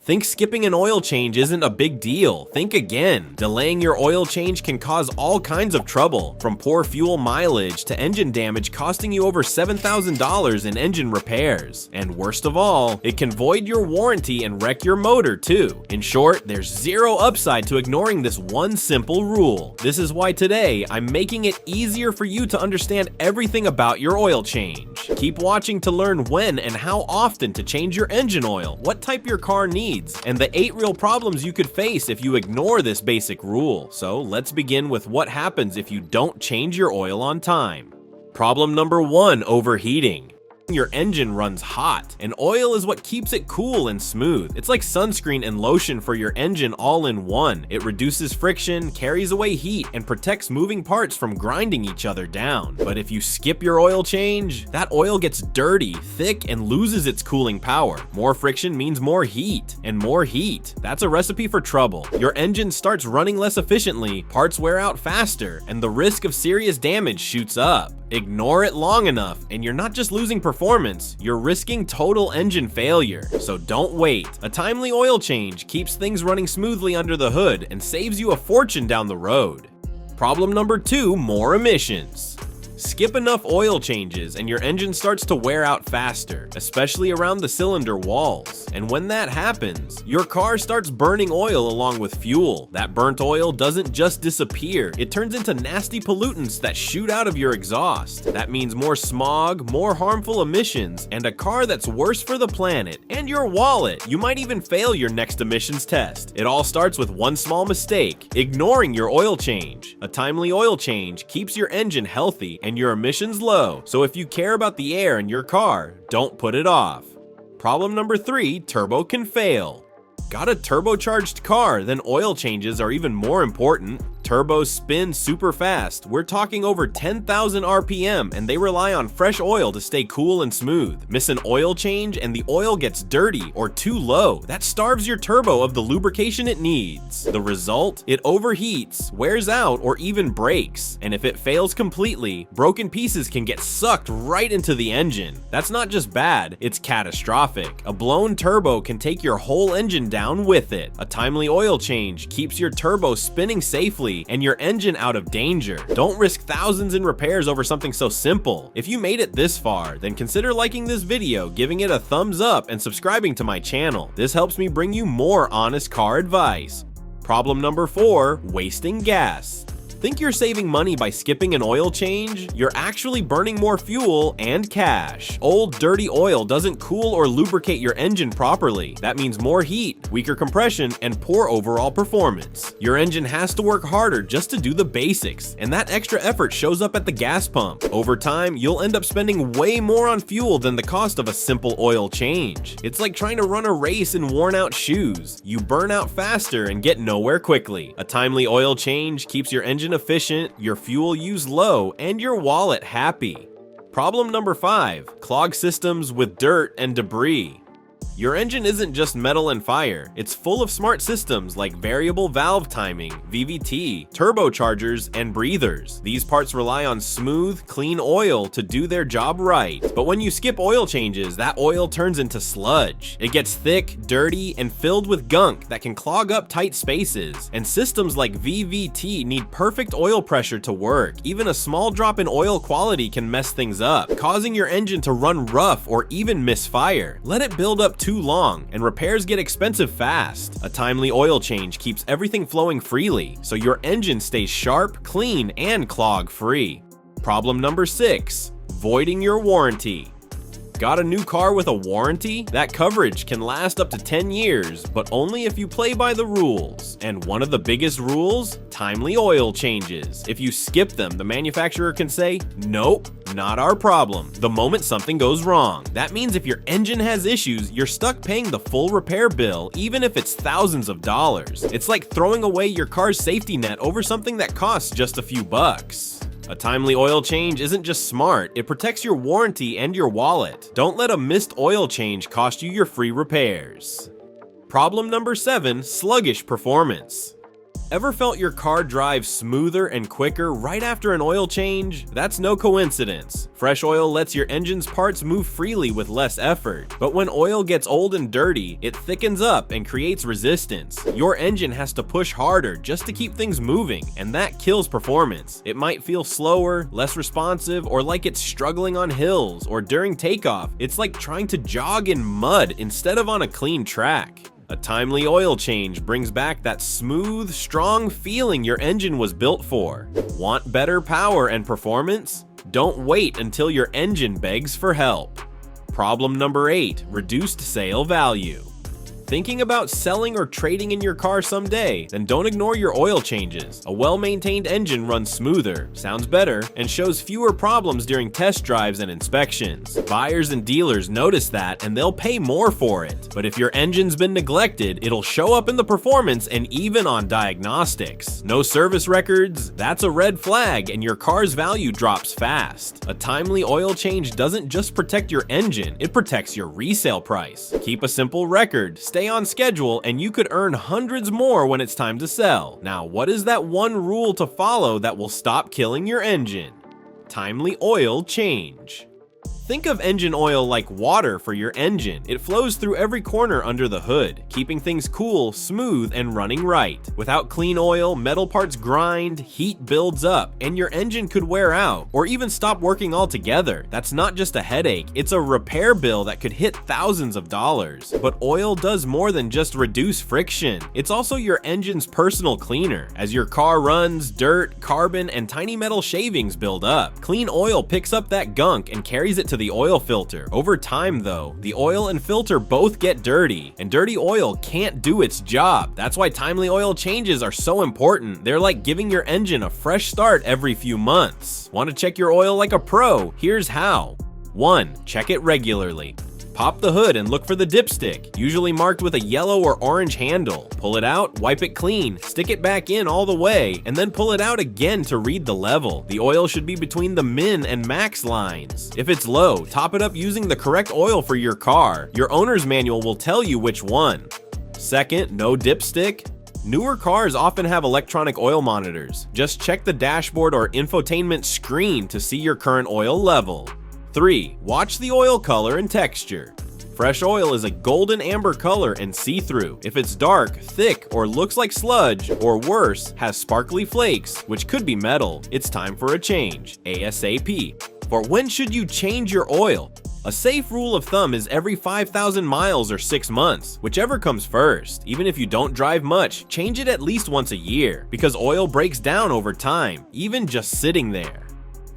Think skipping an oil change isn't a big deal. Think again. Delaying your oil change can cause all kinds of trouble, from poor fuel mileage to engine damage costing you over $7,000 in engine repairs. And worst of all, it can void your warranty and wreck your motor too. In short, there's zero upside to ignoring this one simple rule. This is why today I'm making it easier for you to understand everything about your oil change. Keep watching to learn when and how often to change your engine oil, what type your car needs, and the 8 real problems you could face if you ignore this basic rule. So let's begin with what happens if you don't change your oil on time. Problem number 1, overheating. Your engine runs hot, and oil is what keeps it cool and smooth. It's like sunscreen and lotion for your engine all in one. It reduces friction, carries away heat, and protects moving parts from grinding each other down. But if you skip your oil change, that oil gets dirty, thick, and loses its cooling power. More friction means more heat, and more heat, that's a recipe for trouble. Your engine starts running less efficiently, parts wear out faster, and the risk of serious damage shoots up. Ignore it long enough, and you're not just losing performance, you're risking total engine failure. So don't wait. A timely oil change keeps things running smoothly under the hood and saves you a fortune down the road. Problem number 2, more emissions. Skip enough oil changes and your engine starts to wear out faster, especially around the cylinder walls. And when that happens, your car starts burning oil along with fuel. That burnt oil doesn't just disappear, it turns into nasty pollutants that shoot out of your exhaust. That means more smog, more harmful emissions, and a car that's worse for the planet and your wallet. You might even fail your next emissions test. It all starts with one small mistake: ignoring your oil change. A timely oil change keeps your engine healthy and your emissions low, so if you care about the air in your car, don't put it off. Problem number 3, turbo can fail. Got a turbocharged car? Then oil changes are even more important. Turbos spin super fast. We're talking over 10,000 RPM, and they rely on fresh oil to stay cool and smooth. Miss an oil change and the oil gets dirty or too low. That starves your turbo of the lubrication it needs. The result? It overheats, wears out, or even breaks. And if it fails completely, broken pieces can get sucked right into the engine. That's not just bad, it's catastrophic. A blown turbo can take your whole engine down with it. A timely oil change keeps your turbo spinning safely and your engine out of danger. Don't risk thousands in repairs over something so simple. If you made it this far, then consider liking this video, giving it a thumbs up, and subscribing to my channel. This helps me bring you more honest car advice. Problem number 4, wasting gas. Think you're saving money by skipping an oil change? You're actually burning more fuel and cash. Old, dirty oil doesn't cool or lubricate your engine properly. That means more heat, weaker compression, and poor overall performance. Your engine has to work harder just to do the basics, and that extra effort shows up at the gas pump. Over time, you'll end up spending way more on fuel than the cost of a simple oil change. It's like trying to run a race in worn-out shoes. You burn out faster and get nowhere quickly. A timely oil change keeps your engine efficient, your fuel used low, and your wallet happy. Problem number 5, clog systems with dirt and debris. Your engine isn't just metal and fire, it's full of smart systems like variable valve timing, VVT, turbochargers, and breathers. These parts rely on smooth, clean oil to do their job right. But when you skip oil changes, that oil turns into sludge. It gets thick, dirty, and filled with gunk that can clog up tight spaces. And systems like VVT need perfect oil pressure to work. Even a small drop in oil quality can mess things up, causing your engine to run rough or even misfire. Let it build up too long, and repairs get expensive fast. A timely oil change keeps everything flowing freely, so your engine stays sharp, clean, and clog-free. Problem number 6, voiding your warranty. Got a new car with a warranty? That coverage can last up to 10 years, but only if you play by the rules. And one of the biggest rules? Timely oil changes. If you skip them, the manufacturer can say, "Nope, not our problem," the moment something goes wrong. That means if your engine has issues, you're stuck paying the full repair bill, even if it's thousands of dollars. It's like throwing away your car's safety net over something that costs just a few bucks. A timely oil change isn't just smart, it protects your warranty and your wallet. Don't let a missed oil change cost you your free repairs. Problem number 7, sluggish performance. Ever felt your car drive smoother and quicker right after an oil change? That's no coincidence. Fresh oil lets your engine's parts move freely with less effort. But when oil gets old and dirty, it thickens up and creates resistance. Your engine has to push harder just to keep things moving, and that kills performance. It might feel slower, less responsive, or like it's struggling on hills, or during takeoff. It's like trying to jog in mud instead of on a clean track. A timely oil change brings back that smooth, strong feeling your engine was built for. Want better power and performance? Don't wait until your engine begs for help. Problem number 8, reduced sale value. Thinking about selling or trading in your car someday? Then don't ignore your oil changes. A well-maintained engine runs smoother, sounds better, and shows fewer problems during test drives and inspections. Buyers and dealers notice that and they'll pay more for it. But if your engine's been neglected, it'll show up in the performance and even on diagnostics. No service records? That's a red flag and your car's value drops fast. A timely oil change doesn't just protect your engine, it protects your resale price. Keep a simple record, stay on schedule, and you could earn hundreds more when it's time to sell. Now, what is that one rule to follow that will stop killing your engine? Timely oil change. Think of engine oil like water for your engine. It flows through every corner under the hood, keeping things cool, smooth, and running right. Without clean oil, metal parts grind, heat builds up, and your engine could wear out, or even stop working altogether. That's not just a headache, it's a repair bill that could hit thousands of dollars. But oil does more than just reduce friction. It's also your engine's personal cleaner. As your car runs, dirt, carbon, and tiny metal shavings build up. Clean oil picks up that gunk and carries it to the oil filter. Over time though, the oil and filter both get dirty, and dirty oil can't do its job. That's why timely oil changes are so important. They're like giving your engine a fresh start every few months. Want to check your oil like a pro? Here's how. 1. Check it regularly. Pop the hood and look for the dipstick, usually marked with a yellow or orange handle. Pull it out, wipe it clean, stick it back in all the way, and then pull it out again to read the level. The oil should be between the min and max lines. If it's low, top it up using the correct oil for your car. Your owner's manual will tell you which one. 2. No dipstick. Newer cars often have electronic oil monitors. Just check the dashboard or infotainment screen to see your current oil level. 3. Watch the oil color and texture. Fresh oil is a golden amber color and see-through. If it's dark, thick, or looks like sludge, or worse, has sparkly flakes, which could be metal, it's time for a change, ASAP. For when should you change your oil? A safe rule of thumb is every 5,000 miles or 6 months, whichever comes first. Even if you don't drive much, change it at least once a year, because oil breaks down over time, even just sitting there.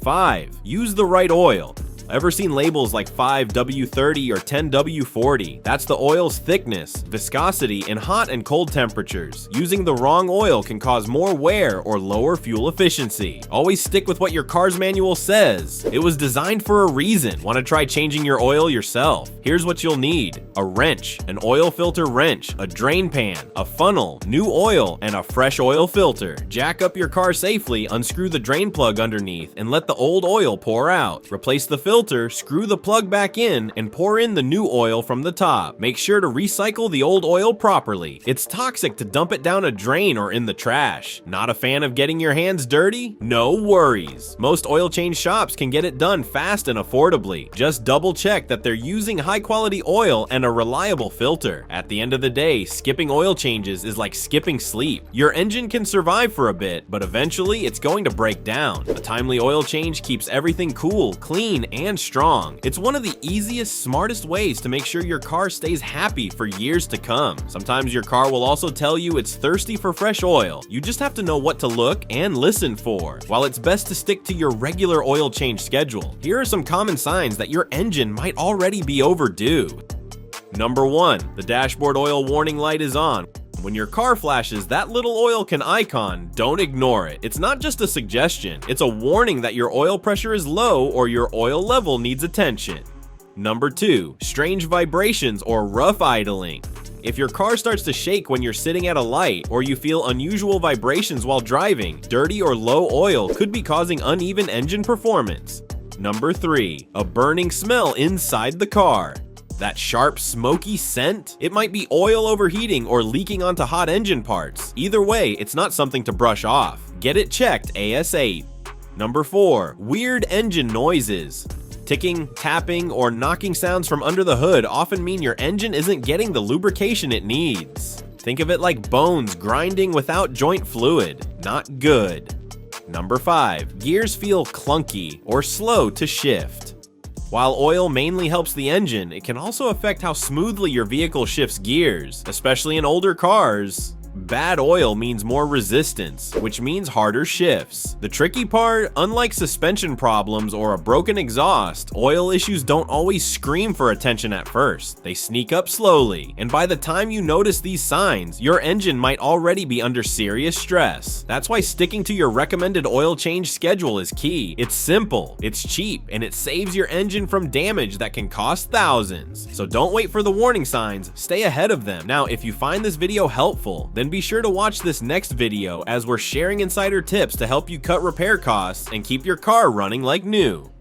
5. Use the right oil. Ever seen labels like 5W30 or 10W40? That's the oil's thickness, viscosity, and hot and cold temperatures. Using the wrong oil can cause more wear or lower fuel efficiency. Always stick with what your car's manual says. It was designed for a reason. Want to try changing your oil yourself? Here's what you'll need: a wrench, an oil filter wrench, a drain pan, a funnel, new oil, and a fresh oil filter. Jack up your car safely, unscrew the drain plug underneath, and let the old oil pour out. Replace the filter, screw the plug back in, and pour in the new oil from the top. Make sure to recycle the old oil properly. It's toxic to dump it down a drain or in the trash. Not a fan of getting your hands dirty? No worries. Most oil change shops can get it done fast and affordably. Just double check that they're using high quality oil and a reliable filter. At the end of the day, skipping oil changes is like skipping sleep. Your engine can survive for a bit, but eventually it's going to break down. A timely oil change keeps everything cool, clean, and strong. It's one of the easiest, smartest ways to make sure your car stays happy for years to come. Sometimes your car will also tell you it's thirsty for fresh oil. You just have to know what to look and listen for. While it's best to stick to your regular oil change schedule, here are some common signs that your engine might already be overdue. Number 1. The dashboard oil warning light is on. When your car flashes that little oil can icon, don't ignore it. It's not just a suggestion, it's a warning that your oil pressure is low or your oil level needs attention. Number 2. Strange vibrations or rough idling. If your car starts to shake when you're sitting at a light, or you feel unusual vibrations while driving, dirty or low oil could be causing uneven engine performance. Number 3. A burning smell inside the car. That sharp, smoky scent? It might be oil overheating or leaking onto hot engine parts. Either way, it's not something to brush off. Get it checked ASAP. Number 4. Weird engine noises. Ticking, tapping, or knocking sounds from under the hood often mean your engine isn't getting the lubrication it needs. Think of it like bones grinding without joint fluid. Not good. Number 5. Gears feel clunky or slow to shift. While oil mainly helps the engine, it can also affect how smoothly your vehicle shifts gears, especially in older cars. Bad oil means more resistance, which means harder shifts. The tricky part, unlike suspension problems or a broken exhaust, oil issues don't always scream for attention at first. They sneak up slowly, and by the time you notice these signs, your engine might already be under serious stress. That's why sticking to your recommended oil change schedule is key. It's simple, it's cheap, and it saves your engine from damage that can cost thousands. So don't wait for the warning signs, stay ahead of them. Now, if you find this video helpful, then be sure to watch this next video as we're sharing insider tips to help you cut repair costs and keep your car running like new.